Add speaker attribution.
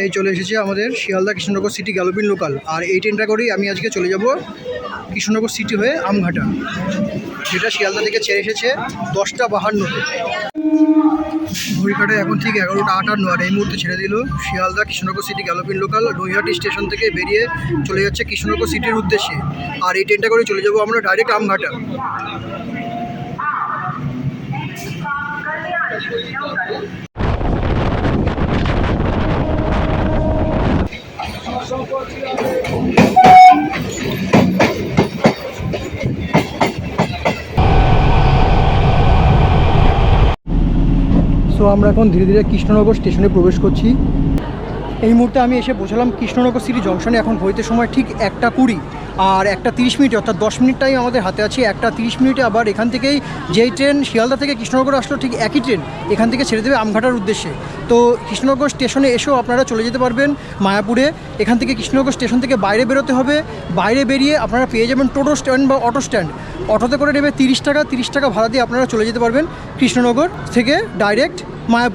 Speaker 1: এই চলে এসেছে আমাদের Sealdah Krishnanagar city galloping local. আর এই ট্রেনটা করেই আমি আজকে চলে যাব কৃষ্ণনগর সিটি হয়ে আমঘাটা, যেটা শিয়ালদা থেকে ছেড়ে এসেছে 10:52-তে। ঘড়ি কাটায় এখন ঠিক 11:58 আর এই মুহূর্তে ছেড়ে দিল Sealdah Krishnanagar city galloping local Naihati station থেকে বেরিয়ে চলে যাচ্ছে কৃষ্ণনগর সিটির উদ্দেশ্যে। আর এই ট্রেনটা করে চলে যাব আমরা ডাইরেক্ট আমঘাটা। সো আমরা এখন ধীরে ধীরে কৃষ্ণনগর স্টেশনে প্রবেশ করছি। এই মুহূর্তে আমি এসে পৌঁছালাম কৃষ্ণনগর সিটি জংশনে। এখন ঘড়িতে সময় ঠিক 1:20 আর 1:30 অর্থাৎ 10 মিনিট টাইম আমাদের হাতে আছে। 1:30 আবার এখান থেকেই যেই ট্রেন শিয়ালদা থেকে কৃষ্ণনগর আসলো ঠিক একই ট্রেন এখান থেকে ছেড়ে দেবে আমঘাটার উদ্দেশ্যে। তো কৃষ্ণনগর স্টেশনে এসেও আপনারা চলে যেতে পারবেন মায়াপুরে। এখান থেকে কৃষ্ণনগর স্টেশন থেকে বাইরে বেরোতে হবে। বাইরে বেরিয়ে আপনারা পেয়ে যাবেন টোটো স্ট্যান্ড বা অটো স্ট্যান্ড। অটোতে করে নেবে 30 টাকা। 30 টাকা ভাড়া দিয়ে আপনারা চলে যেতে পারবেন কৃষ্ণনগর থেকে ডাইরেক্ট মায়াপুর।